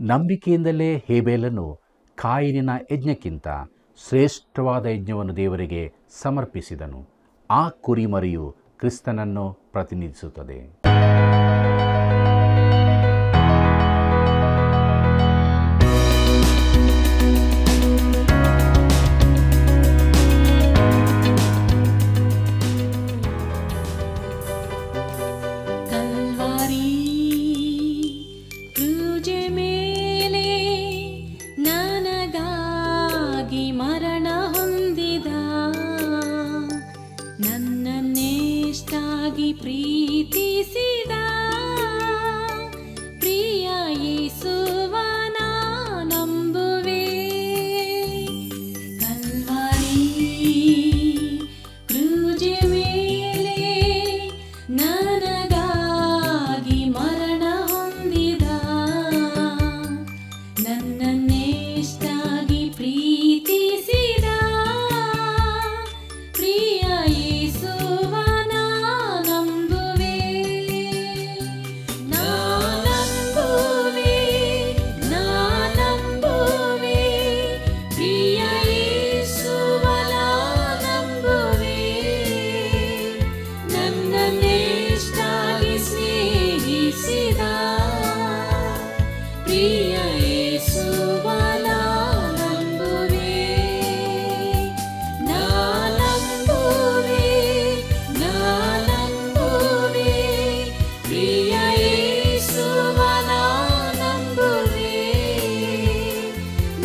ನಂಬಿಕೆಯಿಂದಲೇ ಹೇಬೇಲನು ಕಾಯಿನಿನ ಯಜ್ಞಕ್ಕಿಂತ ಶ್ರೇಷ್ಠವಾದ ಯಜ್ಞವನ್ನು ದೇವರಿಗೆ ಸಮರ್ಪಿಸಿದನು. ಆ ಕುರಿಮರಿಯು ಕ್ರಿಸ್ತನನ್ನು ಪ್ರತಿನಿಧಿಸುತ್ತದೆ. ಪ್ರೀತಿಸಿದ ಪ್ರಿಯ ಯೇಸುವನ ನಂಬುವೆ. ಕಲ್ವಾರಿ ಕ್ರೂಜ್ ಮೇಲೆ ನನಗಾಗಿ ಮರಣ ಹೊಂದಿದ, ನನ್ನನ್ನೆಷ್ಟಾಗಿ ಪ್ರೀತಿಸಿದ ಪ್ರಿಯ ಯೇಸುವನ ನಂಬುವೆ. ಪ್ರಿಯ ಯೇಸುವನ ನಂಬುವೆ, ನನ್ನನ್ನೆಷ್ಟಾಗಿ ಸ್ನೇಹಿಸಿದ ಪ್ರಿಯ ಯೇಸುವನ ನಂಬುವೆ. ಪ್ರಿಯ ಯೇಸುವನ ನಂಬುವೆ,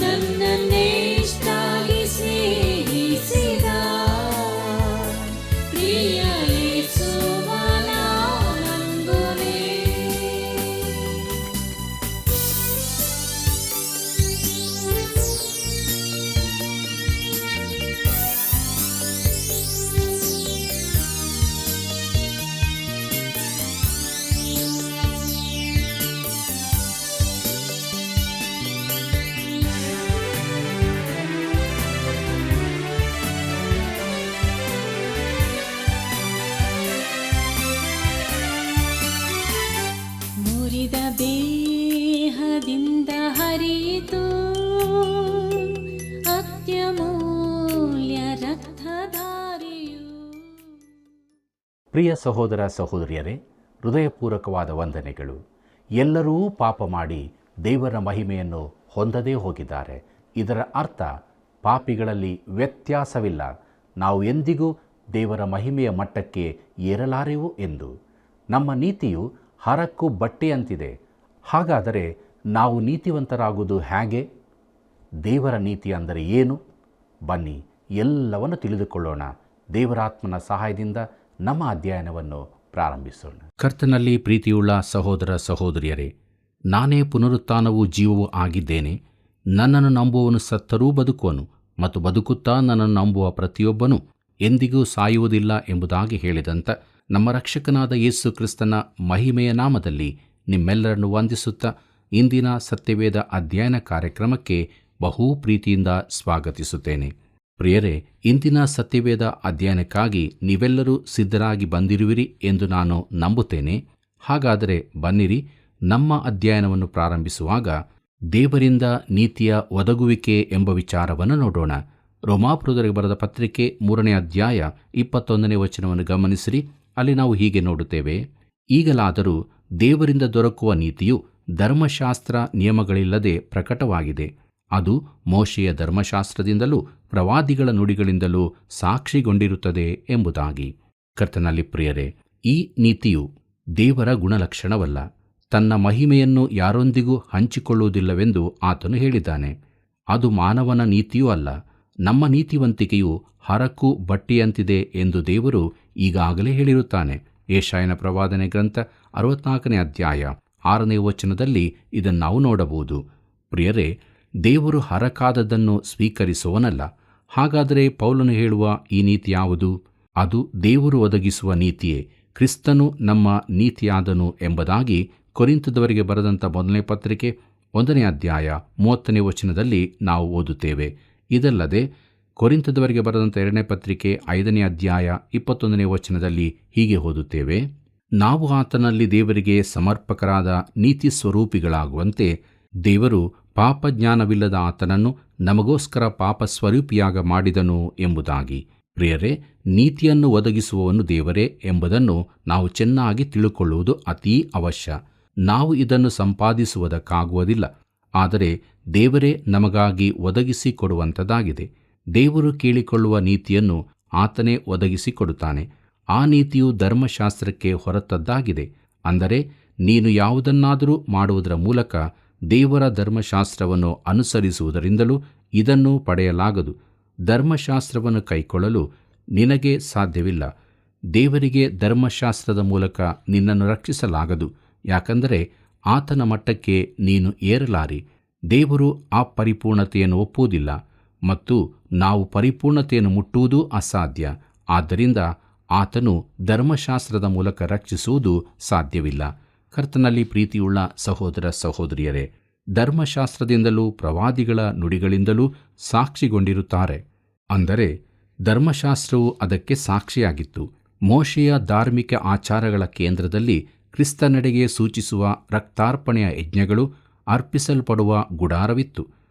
ನನ್ನನ್ನೆಷ್ಟಾಗಿ ಸ್ನೇಹಿಸಿದ ಪ್ರಿಯ ಯೇಸುವನ ನಂಬುವೆ. ಮುರಿದ ದೇಹದಿಂದ ಹರಿಯಿತು ಅತ್ಯಮೂಲ್ಯ ರಕ್ತಧಾರೆಯು. ಪ್ರಿಯ ಸಹೋದರ ಸಹೋದರಿಯರೇ, ಹೃದಯಪೂರ್ವಕವಾದ ವಂದನೆಗಳು. ಎಲ್ಲರೂ ಪಾಪ ಮಾಡಿ ದೇವರ ಮಹಿಮೆಯನ್ನು ಹೊಂದದೇ ಹೋಗಿದ್ದಾರೆ. ಇದರ ಅರ್ಥ ಪಾಪಿಗಳಲ್ಲಿ ವ್ಯತ್ಯಾಸವಿಲ್ಲ, ನಾವು ಎಂದಿಗೂ ದೇವರ ಮಹಿಮೆಯ ಮಟ್ಟಕ್ಕೆ ಏರಲಾರೆವು ಎಂದು. ನಮ್ಮ ನೀತಿಯು ಹರಕು ಬಟ್ಟೆಯಂತಿದೆ. ಹಾಗಾದರೆ ನಾವು ನೀತಿವಂತರಾಗುವುದು ಹೇಗೆ? ದೇವರ ನೀತಿ ಅಂದರೆ ಏನು? ಬನ್ನಿ ಎಲ್ಲವನ್ನು ತಿಳಿದುಕೊಳ್ಳೋಣ. ದೇವರಾತ್ಮನ ಸಹಾಯದಿಂದ ನಮ್ಮ ಅಧ್ಯಯನವನ್ನು ಪ್ರಾರಂಭಿಸೋಣ. ಕರ್ತನಲ್ಲಿ ಪ್ರೀತಿಯುಳ್ಳ ಸಹೋದರ ಸಹೋದರಿಯರೇ, ನಾನೇ ಪುನರುತ್ಥಾನವೂ ಜೀವವೂ ಆಗಿದ್ದೇನೆ. ನನ್ನನ್ನು ನಂಬುವವನು ಸತ್ತರೂ ಬದುಕುವನು, ಮತ್ತು ಬದುಕುತ್ತಾ ನನ್ನನ್ನು ನಂಬುವ ಪ್ರತಿಯೊಬ್ಬನೂ ಎಂದಿಗೂ ಸಾಯುವುದಿಲ್ಲ ಎಂಬುದಾಗಿ ಹೇಳಿದಂಥ ನಮ್ಮ ರಕ್ಷಕನಾದ ಯೇಸು ಕ್ರಿಸ್ತನ ಮಹಿಮೆಯ ನಾಮದಲ್ಲಿ ನಿಮ್ಮೆಲ್ಲರನ್ನು ವಂದಿಸುತ್ತಾ ಇಂದಿನ ಸತ್ಯವೇದ ಅಧ್ಯಯನ ಕಾರ್ಯಕ್ರಮಕ್ಕೆ ಬಹು ಪ್ರೀತಿಯಿಂದ ಸ್ವಾಗತಿಸುತ್ತೇನೆ. ಪ್ರಿಯರೇ, ಇಂದಿನ ಸತ್ಯವೇದ ಅಧ್ಯಯನಕ್ಕಾಗಿ ನೀವೆಲ್ಲರೂ ಸಿದ್ಧರಾಗಿ ಬಂದಿರುವಿರಿ ಎಂದು ನಾನು ನಂಬುತ್ತೇನೆ. ಹಾಗಾದರೆ ಬನ್ನಿರಿ, ನಮ್ಮ ಅಧ್ಯಯನವನ್ನು ಪ್ರಾರಂಭಿಸುವಾಗ ದೇವರಿಂದ ನೀತಿಯ ಒದಗುವಿಕೆ ಎಂಬ ವಿಚಾರವನ್ನು ನೋಡೋಣ. ರೋಮಾಪುರದವರಿಗೆ ಬರೆದ ಪತ್ರಿಕೆ 3ನೇ ಅಧ್ಯಾಯ 21ನೇ ವಚನವನ್ನು ಗಮನಿಸಿರಿ. ಅಲ್ಲಿ ನಾವು ಹೀಗೆ ನೋಡುತ್ತೇವೆ: ಈಗಲಾದರೂ ದೇವರಿಂದ ದೊರಕುವ ನೀತಿಯು ಧರ್ಮಶಾಸ್ತ್ರ ನಿಯಮಗಳಿಲ್ಲದೆ ಪ್ರಕಟವಾಗಿದೆ. ಅದು ಮೋಶೆಯ ಧರ್ಮಶಾಸ್ತ್ರದಿಂದಲೂ ಪ್ರವಾದಿಗಳ ನುಡಿಗಳಿಂದಲೂ ಸಾಕ್ಷಿಗೊಂಡಿರುತ್ತದೆ ಎಂಬುದಾಗಿ. ಕರ್ತನಲ್ಲಿ ಪ್ರಿಯರೇ, ಈ ನೀತಿಯು ದೇವರ ಗುಣಲಕ್ಷಣವಲ್ಲ. ತನ್ನ ಮಹಿಮೆಯನ್ನು ಯಾರೊಂದಿಗೂ ಹಂಚಿಕೊಳ್ಳುವುದಿಲ್ಲವೆಂದು ಆತನು ಹೇಳಿದ್ದಾನೆ. ಅದು ಮಾನವನ ನೀತಿಯೂ ಅಲ್ಲ. ನಮ್ಮ ನೀತಿವಂತಿಕೆಯು ಹರಕು ಬಟ್ಟೆಯಂತಿದೆ ಎಂದು ದೇವರು ಈಗಾಗಲೇ ಹೇಳಿರುತ್ತಾನೆ. ಯೆಶಾಯನ ಪ್ರವಾದನೆ ಗ್ರಂಥ 64ನೇ ಅಧ್ಯಾಯ 6ನೇ ವಚನದಲ್ಲಿ ಇದನ್ನು ನಾವು ನೋಡಬಹುದು. ಪ್ರಿಯರೇ, ದೇವರು ಹರಕಾದದ್ದನ್ನು ಸ್ವೀಕರಿಸುವನಲ್ಲ. ಹಾಗಾದರೆ ಪೌಲನು ಹೇಳುವ ಈ ನೀತಿ ಯಾವುದು? ಅದು ದೇವರು ಒದಗಿಸುವ ನೀತಿಯೇ. ಕ್ರಿಸ್ತನು ನಮ್ಮ ನೀತಿಯಾದನು ಎಂಬುದಾಗಿ ಕೊರಿಂಥದವರಿಗೆ ಬರೆದಂಥ 1ನೇ ಪತ್ರಿಕೆ 1ನೇ ಅಧ್ಯಾಯ 30ನೇ ವಚನದಲ್ಲಿ ನಾವು ಓದುತ್ತೇವೆ. ಇದಲ್ಲದೆ ಕೊರಿಂಥದವರಿಗೆ ಬರೆದಂಥ 2ನೇ ಪತ್ರಿಕೆ 5ನೇ ಅಧ್ಯಾಯ 21ನೇ ವಚನದಲ್ಲಿ ಹೀಗೆ ಓದುತ್ತೇವೆ: ನಾವು ಆತನಲ್ಲಿ ದೇವರಿಗೆ ಸಮರ್ಪಕರಾದ ನೀತಿ ಸ್ವರೂಪಿಗಳಾಗುವಂತೆ ದೇವರು ಪಾಪಜ್ಞಾನವಿಲ್ಲದ ಆತನನ್ನು ನಮಗೋಸ್ಕರ ಪಾಪ ಸ್ವರೂಪಿಯಾಗ ಮಾಡಿದನು ಎಂಬುದಾಗಿ. ಪ್ರಿಯರೇ, ನೀತಿಯನ್ನು ಒದಗಿಸುವವನು ದೇವರೇ ಎಂಬುದನ್ನು ನಾವು ಚೆನ್ನಾಗಿ ತಿಳುಕೊಳ್ಳುವುದು ಅತೀ ಅವಶ್ಯ. ನಾವು ಇದನ್ನು ಸಂಪಾದಿಸುವುದಕ್ಕಾಗುವುದಿಲ್ಲ, ಆದರೆ ದೇವರೇ ನಮಗಾಗಿ ಒದಗಿಸಿಕೊಡುವಂಥದ್ದಾಗಿದೆ. ದೇವರು ಕೇಳಿಕೊಳ್ಳುವ ನೀತಿಯನ್ನು ಆತನೇ ಒದಗಿಸಿಕೊಡುತ್ತಾನೆ. ಆ ನೀತಿಯು ಧರ್ಮಶಾಸ್ತ್ರಕ್ಕೆ ಹೊರತದ್ದಾಗಿದೆ. ಅಂದರೆ ನೀನು ಯಾವುದನ್ನಾದರೂ ಮಾಡುವುದರ ಮೂಲಕ ದೇವರ ಧರ್ಮಶಾಸ್ತ್ರವನ್ನು ಅನುಸರಿಸುವುದರಿಂದಲೂ ಇದನ್ನು ಪಡೆಯಲಾಗದು. ಧರ್ಮಶಾಸ್ತ್ರವನ್ನು ಕೈಕೊಳ್ಳಲು ನಿನಗೆ ಸಾಧ್ಯವಿಲ್ಲ. ದೇವರಿಗೆ ಧರ್ಮಶಾಸ್ತ್ರದ ಮೂಲಕ ನಿನ್ನನ್ನು ರಕ್ಷಿಸಲಾಗದು, ಯಾಕಂದರೆ ಆತನ ಮಟ್ಟಕ್ಕೆ ನೀನು ಏರಲಾರಿ. ದೇವರು ಆ ಪರಿಪೂರ್ಣತೆಯನ್ನು ಒಪ್ಪುವುದಿಲ್ಲ ಮತ್ತು ನಾವು ಪರಿಪೂರ್ಣತೆಯನ್ನು ಮುಟ್ಟುವುದೂ ಅಸಾಧ್ಯ. ಆದ್ದರಿಂದ ಆತನು ಧರ್ಮಶಾಸ್ತ್ರದ ಮೂಲಕ ರಕ್ಷಿಸುವುದು ಸಾಧ್ಯವಿಲ್ಲ. ಕರ್ತನಲ್ಲಿ ಪ್ರೀತಿಯುಳ್ಳ ಸಹೋದರ ಸಹೋದರಿಯರೇ, ಧರ್ಮಶಾಸ್ತ್ರದಿಂದಲೂ ಪ್ರವಾದಿಗಳ ನುಡಿಗಳಿಂದಲೂ ಸಾಕ್ಷಿಗೊಂಡಿರುತ್ತಾರೆ. ಅಂದರೆ ಧರ್ಮಶಾಸ್ತ್ರವು ಅದಕ್ಕೆ ಸಾಕ್ಷಿಯಾಗಿತ್ತು. ಮೋಶೆಯ ಧಾರ್ಮಿಕ ಆಚಾರಗಳ ಕೇಂದ್ರದಲ್ಲಿ ಕ್ರಿಸ್ತನೆಡೆಗೆ ಸೂಚಿಸುವ ರಕ್ತಾರ್ಪಣೆಯ ಯಜ್ಞಗಳು ಅರ್ಪಿಸಲ್ಪಡುವ ಗುಡಾರವಿತ್ತು.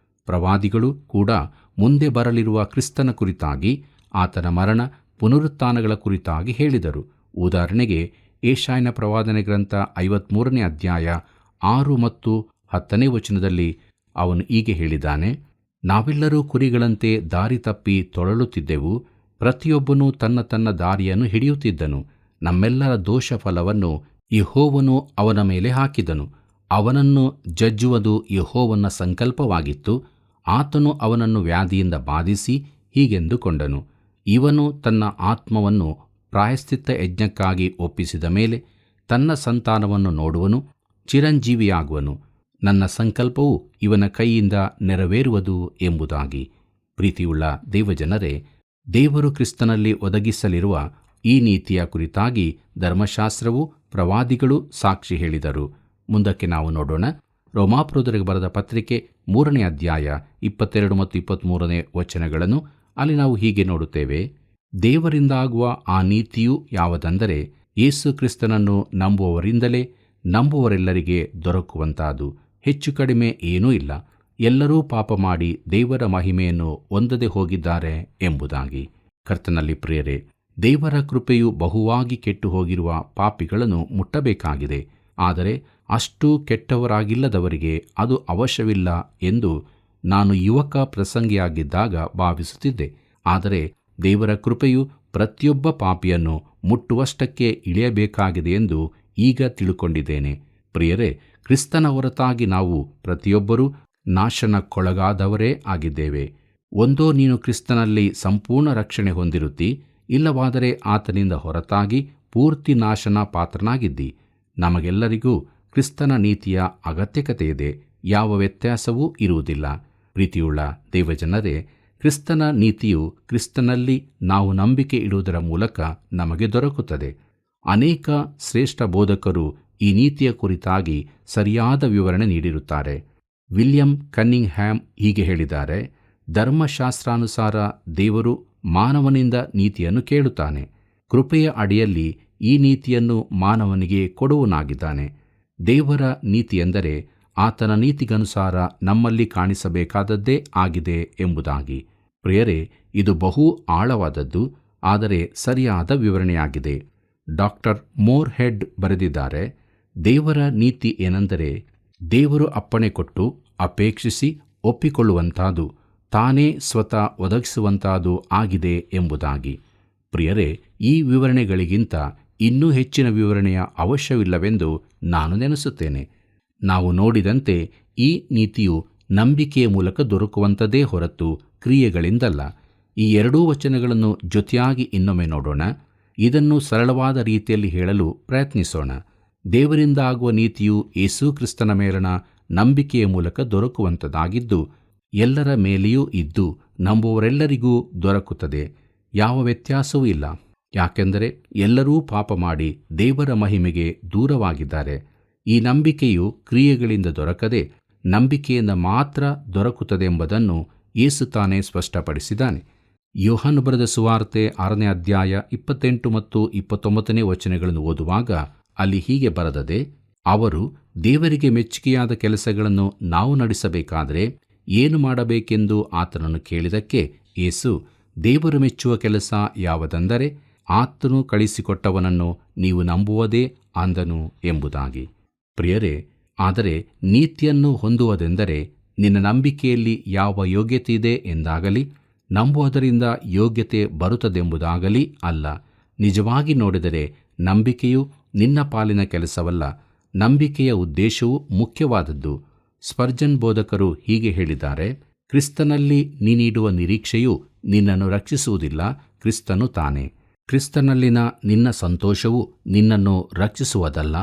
ಪ್ರವಾದಿಗಳು ಕೂಡ ಮುಂದೆ ಬರಲಿರುವ ಕ್ರಿಸ್ತನ ಕುರಿತಾಗಿ, ಆತನ ಮರಣ ಪುನರುತ್ಥಾನಗಳ ಕುರಿತಾಗಿ ಹೇಳಿದರು. ಉದಾಹರಣೆಗೆ ಯೆಶಾಯನ ಪ್ರವಾದನೆ ಗ್ರಂಥ 53ನೇ ಅಧ್ಯಾಯ 6 ಮತ್ತು 10ನೇ ವಚನದಲ್ಲಿ ಅವನು ಹೀಗೆ ಹೇಳಿದ್ದಾನೆ: ನಾವೆಲ್ಲರೂ ಕುರಿಗಳಂತೆ ದಾರಿ ತಪ್ಪಿ ತೊಳಲುತ್ತಿದ್ದೆವು, ಪ್ರತಿಯೊಬ್ಬನೂ ತನ್ನ ತನ್ನ ದಾರಿಯನ್ನು ಹಿಡಿಯುತ್ತಿದ್ದನು. ನಮ್ಮೆಲ್ಲರ ದೋಷ ಫಲವನ್ನು ಯೆಹೋವನು ಅವನ ಮೇಲೆ ಹಾಕಿದನು. ಅವನನ್ನು ಜಜ್ಜುವುದು ಯೆಹೋವನ ಸಂಕಲ್ಪವಾಗಿತ್ತು. ಆತನು ಅವನನ್ನು ವ್ಯಾಧಿಯಿಂದ ಬಾಧಿಸಿ ಹೀಗೆಂದುಕೊಂಡನು: ಇವನು ತನ್ನ ಆತ್ಮವನ್ನು ಪ್ರಾಯಶ್ಚಿತ್ತ ಯಜ್ಞಕ್ಕಾಗಿ ಒಪ್ಪಿಸಿದ ಮೇಲೆ ತನ್ನ ಸಂತಾನವನ್ನು ನೋಡುವನು, ಚಿರಂಜೀವಿಯಾಗುವನು. ನನ್ನ ಸಂಕಲ್ಪವು ಇವನ ಕೈಯಿಂದ ನೆರವೇರುವುದು ಎಂಬುದಾಗಿ. ಪ್ರೀತಿಯುಳ್ಳ ದೇವಜನರೇ, ದೇವರು ಕ್ರಿಸ್ತನಲ್ಲಿ ಒದಗಿಸಲಿರುವ ಈ ನೀತಿಯ ಕುರಿತಾಗಿ ಧರ್ಮಶಾಸ್ತ್ರವು ಪ್ರವಾದಿಗಳು ಸಾಕ್ಷಿ ಹೇಳಿದರು. ಮುಂದಕ್ಕೆ ನಾವು ನೋಡೋಣ. ರೋಮಾಪುರದವರಿಗೆ ಬರೆದ ಪತ್ರಿಕೆ 3ನೇ ಅಧ್ಯಾಯ 22 ಮತ್ತು 23ನೇ ವಚನಗಳನ್ನು. ಅಲ್ಲಿ ನಾವು ಹೀಗೆ ನೋಡುತ್ತೇವೆ: ದೇವರಿಂದಾಗುವ ಆ ನೀತಿಯು ಯಾವುದೆಂದರೆ, ಯೇಸು ಕ್ರಿಸ್ತನನ್ನು ನಂಬುವವರಿಂದಲೇ ನಂಬುವರೆಲ್ಲರಿಗೆ ದೊರಕುವಂತಾದು. ಹೆಚ್ಚು ಕಡಿಮೆ ಏನೂ ಇಲ್ಲ. ಎಲ್ಲರೂ ಪಾಪ ಮಾಡಿ ದೇವರ ಮಹಿಮೆಯನ್ನು ಹೊಂದದೆ ಹೋಗಿದ್ದಾರೆ ಎಂಬುದಾಗಿ. ಕರ್ತನಲ್ಲಿ ಪ್ರಿಯರೇ, ದೇವರ ಕೃಪೆಯು ಬಹುವಾಗಿ ಕೆಟ್ಟು ಹೋಗಿರುವ ಪಾಪಿಗಳನ್ನು ಮುಟ್ಟಬೇಕಾಗಿದೆ. ಆದರೆ ಅಷ್ಟು ಕೆಟ್ಟವರಾಗಿಲ್ಲದವರಿಗೆ ಅದು ಅವಶ್ಯವಿಲ್ಲ ಎಂದು ನಾನು ಯುವಕ ಪ್ರಸಂಗಿಯಾಗಿದ್ದಾಗ ಭಾವಿಸುತ್ತಿದ್ದೆ. ಆದರೆ ದೇವರ ಕೃಪೆಯು ಪ್ರತಿಯೊಬ್ಬ ಪಾಪಿಯನ್ನು ಮುಟ್ಟುವಷ್ಟಕ್ಕೆ ಇಳಿಯಬೇಕಾಗಿದೆ ಎಂದು ಈಗ ತಿಳುಕೊಂಡಿದ್ದೇನೆ. ಪ್ರಿಯರೇ, ಕ್ರಿಸ್ತನ ಹೊರತಾಗಿ ನಾವು ಪ್ರತಿಯೊಬ್ಬರೂ ನಾಶನಕ್ಕೊಳಗಾದವರೇ ಆಗಿದ್ದೇವೆ. ಒಂದೋ ನೀನು ಕ್ರಿಸ್ತನಲ್ಲಿ ಸಂಪೂರ್ಣ ರಕ್ಷಣೆ ಹೊಂದಿರುತ್ತಿ, ಇಲ್ಲವಾದರೆ ಆತನಿಂದ ಹೊರತಾಗಿ ಪೂರ್ತಿ ನಾಶನ ಪಾತ್ರನಾಗಿದ್ದಿ. ನಮಗೆಲ್ಲರಿಗೂ ಕ್ರಿಸ್ತನ ನೀತಿಯ ಅಗತ್ಯಕತೆಯಿದೆ. ಯಾವ ವ್ಯತ್ಯಾಸವೂ ಇರುವುದಿಲ್ಲ. ಪ್ರೀತಿಯುಳ್ಳ ದೇವಜನರೇ, ಕ್ರಿಸ್ತನ ನೀತಿಯು ಕ್ರಿಸ್ತನಲ್ಲಿ ನಾವು ನಂಬಿಕೆ ಇಡುವುದರ ಮೂಲಕ ನಮಗೆ ದೊರಕುತ್ತದೆ. ಅನೇಕ ಶ್ರೇಷ್ಠ ಬೋಧಕರು ಈ ನೀತಿಯ ಕುರಿತಾಗಿ ಸರಿಯಾದ ವಿವರಣೆ ನೀಡಿರುತ್ತಾರೆ. ವಿಲಿಯಂ ಕನ್ನಿಂಗ್ ಹ್ಯಾಮ್ ಹೀಗೆ ಹೇಳಿದ್ದಾರೆ: ಧರ್ಮಶಾಸ್ತ್ರಾನುಸಾರ ದೇವರು ಮಾನವನಿಂದ ನೀತಿಯನ್ನು ಕೇಳುತ್ತಾನೆ. ಕೃಪೆಯ ಅಡಿಯಲ್ಲಿ ಈ ನೀತಿಯನ್ನು ಮಾನವನಿಗೆ ಕೊಡುವನಾಗಿದ್ದಾನೆ. ದೇವರ ನೀತಿಯೆಂದರೆ ಆತನ ನೀತಿಗನುಸಾರ ನಮ್ಮಲ್ಲಿ ಕಾಣಿಸಬೇಕಾದದ್ದೇ ಆಗಿದೆ ಎಂಬುದಾಗಿ. ಪ್ರಿಯರೇ, ಇದು ಬಹು ಆಳವಾದದ್ದು, ಆದರೆ ಸರಿಯಾದ ವಿವರಣೆಯಾಗಿದೆ. ಡಾಕ್ಟರ್ ಮೋರ್ ಹೆಡ್ ಬರೆದಿದ್ದಾರೆ: ದೇವರ ನೀತಿ ಏನೆಂದರೆ ದೇವರು ಅಪ್ಪಣೆ ಕೊಟ್ಟು ಅಪೇಕ್ಷಿಸಿ ಒಪ್ಪಿಕೊಳ್ಳುವಂಥದ್ದು, ತಾನೇ ಸ್ವತಃ ಒದಗಿಸುವಂಥದ್ದು ಆಗಿದೆ ಎಂಬುದಾಗಿ. ಪ್ರಿಯರೇ, ಈ ವಿವರಣೆಗಳಿಗಿಂತ ಇನ್ನೂ ಹೆಚ್ಚಿನ ವಿವರಣೆಯ ಅವಶ್ಯವಿಲ್ಲವೆಂದು ನಾನು ನೆನೆಸುತ್ತೇನೆ. ನಾವು ನೋಡಿದಂತೆ ಈ ನೀತಿಯು ನಂಬಿಕೆಯ ಮೂಲಕ ದೊರಕುವಂಥದ್ದೇ ಹೊರತು ಕ್ರಿಯೆಗಳಿಂದಲ್ಲ. ಈ ಎರಡೂ ವಚನಗಳನ್ನು ಜೊತೆಯಾಗಿ ಇನ್ನೊಮ್ಮೆ ನೋಡೋಣ. ಇದನ್ನು ಸರಳವಾದ ರೀತಿಯಲ್ಲಿ ಹೇಳಲು ಪ್ರಯತ್ನಿಸೋಣ. ದೇವರಿಂದ ಆಗುವ ನೀತಿಯು ಯೇಸು ಕ್ರಿಸ್ತನ ಮೇಲಣ ನಂಬಿಕೆಯ ಮೂಲಕ ದೊರಕುವಂಥದ್ದಾಗಿದ್ದು, ಎಲ್ಲರ ಮೇಲೆಯೂ ಇದ್ದು ನಂಬುವರೆಲ್ಲರಿಗೂ ದೊರಕುತ್ತದೆ. ಯಾವ ವ್ಯತ್ಯಾಸವೂ ಇಲ್ಲ. ಯಾಕೆಂದರೆ ಎಲ್ಲರೂ ಪಾಪ ಮಾಡಿ ದೇವರ ಮಹಿಮೆಗೆ ದೂರವಾಗಿದ್ದಾರೆ. ಈ ನಂಬಿಕೆಯು ಕ್ರಿಯೆಗಳಿಂದ ದೊರಕದೆ ನಂಬಿಕೆಯಿಂದ ಮಾತ್ರ ದೊರಕುತ್ತದೆ ಎಂಬುದನ್ನು ಯೇಸು ತಾನೇ ಸ್ಪಷ್ಟಪಡಿಸಿದ್ದಾನೆ. ಯೋಹಾನ ಬರೆದ ಸುವಾರ್ತೆ 6ನೇ ಅಧ್ಯಾಯ 28 ಮತ್ತು 29ನೇ ವಚನಗಳನ್ನು ಓದುವಾಗ ಅಲ್ಲಿ ಹೀಗೆ ಬರೆದದೆ: ಅವರು ದೇವರಿಗೆ ಮೆಚ್ಚುಗೆಯಾದ ಕೆಲಸಗಳನ್ನು ನಾವು ನಡೆಸಬೇಕಾದರೆ ಏನು ಮಾಡಬೇಕೆಂದು ಆತನನ್ನು ಕೇಳಿದಕ್ಕೆ ಯೇಸು, ದೇವರು ಮೆಚ್ಚುವ ಕೆಲಸ ಯಾವುದೆಂದರೆ ಆತನು ಕಳಿಸಿಕೊಟ್ಟವನನ್ನು ನೀವು ನಂಬುವುದೇ ಅಂದನು ಎಂಬುದಾಗಿ. ಪ್ರಿಯರೇ, ಆದರೆ ನೀತಿಯನ್ನು ಹೊಂದುವುದೆಂದರೆ ನಿನ್ನ ನಂಬಿಕೆಯಲ್ಲಿ ಯಾವ ಯೋಗ್ಯತೆ ಇದೆ ಎಂದಾಗಲಿ ನಂಬುವುದರಿಂದ ಯೋಗ್ಯತೆ ಬರುತ್ತದೆಂಬುದಾಗಲಿ ಅಲ್ಲ. ನಿಜವಾಗಿ ನೋಡಿದರೆ ನಂಬಿಕೆಯು ನಿನ್ನ ಪಾಲಿನ ಕೆಲಸವಲ್ಲ. ನಂಬಿಕೆಯ ಉದ್ದೇಶವು ಮುಖ್ಯವಾದದ್ದು. ಸ್ಪರ್ಜನ್ ಬೋಧಕರು ಹೀಗೆ ಹೇಳಿದ್ದಾರೆ: ಕ್ರಿಸ್ತನಲ್ಲಿ ನೀನಿಡುವ ನಿರೀಕ್ಷೆಯು ನಿನ್ನನ್ನು ರಕ್ಷಿಸುವುದಿಲ್ಲ, ಕ್ರಿಸ್ತನು ತಾನೇ. ಕ್ರಿಸ್ತನಲ್ಲಿನ ನಿನ್ನ ಸಂತೋಷವು ನಿನ್ನನ್ನು ರಕ್ಷಿಸುವುದಲ್ಲ,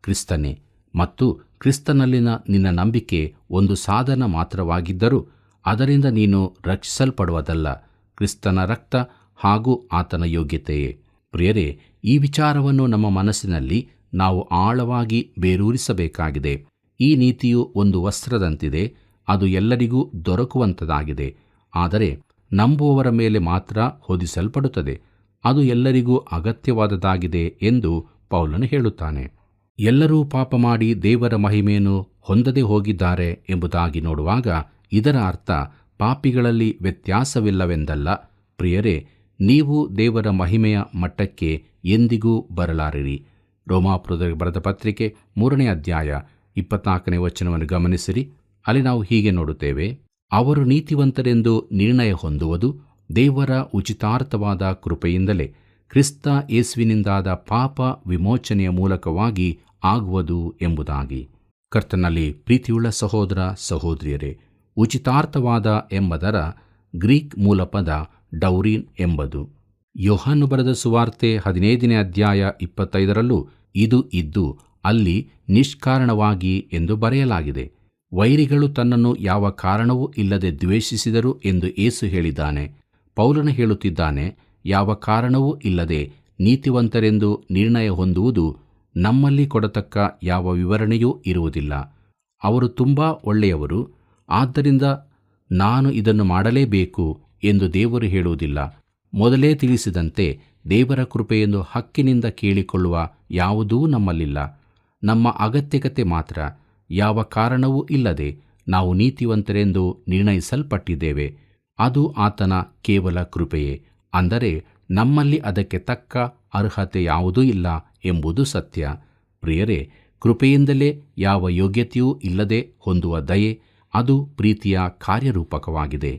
ಕ್ರಿಸ್ತನೇ. ಮತ್ತು ಕ್ರಿಸ್ತನಲ್ಲಿನ ನಿನ್ನ ನಂಬಿಕೆ ಒಂದು ಸಾಧನ ಮಾತ್ರವಾಗಿದ್ದರೂ ಅದರಿಂದ ನೀನು ರಕ್ಷಿಸಲ್ಪಡುವುದಲ್ಲ, ಕ್ರಿಸ್ತನ ರಕ್ತ ಹಾಗೂ ಆತನ ಯೋಗ್ಯತೆಯೇ. ಪ್ರಿಯರೇ, ಈ ವಿಚಾರವನ್ನು ನಮ್ಮ ಮನಸ್ಸಿನಲ್ಲಿ ನಾವು ಆಳವಾಗಿ ಬೇರೂರಿಸಬೇಕಾಗಿದೆ. ಈ ನೀತಿಯು ಒಂದು ವಸ್ತ್ರದಂತಿದೆ, ಅದು ಎಲ್ಲರಿಗೂ ದೊರಕುವಂಥದ್ದಾಗಿದೆ. ಆದರೆ ನಂಬುವವರ ಮೇಲೆ ಮಾತ್ರ ಹೊದಿಸಲ್ಪಡುತ್ತದೆ. ಅದು ಎಲ್ಲರಿಗೂ ಅಗತ್ಯವಾದದ್ದಾಗಿದೆ ಎಂದು ಪೌಲನು ಹೇಳುತ್ತಾನೆ. ಎಲ್ಲರೂ ಪಾಪ ಮಾಡಿ ದೇವರ ಮಹಿಮೆಯನ್ನು ಹೊಂದದೆ ಹೋಗಿದ್ದಾರೆ ಎಂಬುದಾಗಿ ನೋಡುವಾಗ ಇದರ ಅರ್ಥ ಪಾಪಿಗಳಲ್ಲಿ ವ್ಯತ್ಯಾಸವಿಲ್ಲವೆಂದಲ್ಲ. ಪ್ರಿಯರೇ, ನೀವು ದೇವರ ಮಹಿಮೆಯ ಮಟ್ಟಕ್ಕೆ ಎಂದಿಗೂ ಬರಲಾರಿರಿ. ರೋಮಾಪುರದವರಿಗೆ ಬರೆದ ಪತ್ರಿಕೆ 3ನೇ ಅಧ್ಯಾಯ 24ನೇ ವಚನವನ್ನು ಗಮನಿಸಿರಿ. ಅಲ್ಲಿ ನಾವು ಹೀಗೆ ನೋಡುತ್ತೇವೆ: ಅವರು ನೀತಿವಂತರೆಂದು ನಿರ್ಣಯ ಹೊಂದುವುದು ದೇವರ ಉಚಿತಾರ್ಥವಾದ ಕೃಪೆಯಿಂದಲೇ, ಕ್ರಿಸ್ತ ಯೇಸುವಿನಿಂದಾದ ಪಾಪ ವಿಮೋಚನೆಯ ಮೂಲಕವಾಗಿ ಆಗುವುದು ಎಂಬುದಾಗಿ. ಕರ್ತನಲ್ಲಿ ಪ್ರೀತಿಯುಳ್ಳ ಸಹೋದರ ಸಹೋದರಿಯರೇ, ಉಚಿತಾರ್ಥವಾದ ಎಂಬುದರ ಗ್ರೀಕ್ ಮೂಲಪದ ಡೌರಿನ್ ಎಂಬುದು. ಯೋಹಾನನು ಬರೆದ ಸುವಾರ್ತೆ 15ನೇ ಅಧ್ಯಾಯ 25ರಲ್ಲೂ ಇದು ಇದ್ದು ಅಲ್ಲಿ ನಿಷ್ಕಾರಣವಾಗಿ ಎಂದು ಬರೆಯಲಾಗಿದೆ. ವೈರಿಗಳು ತನ್ನನ್ನು ಯಾವ ಕಾರಣವೂ ಇಲ್ಲದೆ ದ್ವೇಷಿಸಿದರು ಎಂದು ಯೇಸು ಹೇಳಿದ್ದಾನೆ. ಪೌಲನು ಹೇಳುತ್ತಿದ್ದಾನೆ, ಯಾವ ಕಾರಣವೂ ಇಲ್ಲದೆ ನೀತಿವಂತರೆಂದು ನಿರ್ಣಯ ಹೊಂದುವುದು ನಮ್ಮಲ್ಲಿ ಕೊಡತಕ್ಕ ಯಾವ ವಿವರಣೆಯೂ ಇರುವುದಿಲ್ಲ. ಅವರು ತುಂಬ ಒಳ್ಳೆಯವರು, ಆದ್ದರಿಂದ ನಾನು ಇದನ್ನು ಮಾಡಲೇಬೇಕು ಎಂದು ದೇವರು ಹೇಳುವುದಿಲ್ಲ. ಮೊದಲೇ ತಿಳಿಸಿದಂತೆ ದೇವರ ಕೃಪೆಯನ್ನು ಹಕ್ಕಿನಿಂದ ಕೇಳಿಕೊಳ್ಳುವ ಯಾವುದೂ ನಮ್ಮಲ್ಲಿಲ್ಲ. ನಮ್ಮ ಅಗತ್ಯತೆ ಮಾತ್ರ. ಯಾವ ಕಾರಣವೂ ಇಲ್ಲದೆ ನಾವು ನೀತಿವಂತರೆಂದು ನಿರ್ಣಯಿಸಲ್ಪಟ್ಟಿದ್ದೇವೆ. ಅದು ಆತನ ಕೇವಲ ಕೃಪೆಯೇ. ಅಂದರೆ ನಮ್ಮಲ್ಲಿ ಅದಕ್ಕೆ ತಕ್ಕ ಅರ್ಹತೆ ಯಾವುದೂ ಇಲ್ಲ ಎಂಬುದು ಸತ್ಯ. ಪ್ರಿಯರೇ, ಕೃಪೆಯಿಂದಲೇ ಯಾವ ಯೋಗ್ಯತೆಯೂ ಇಲ್ಲದೆ ಹೊಂದುವ ದಯೆ, ಅದು ಪ್ರೀತಿಯ ಕಾರ್ಯರೂಪಕವಾಗಿದೆ.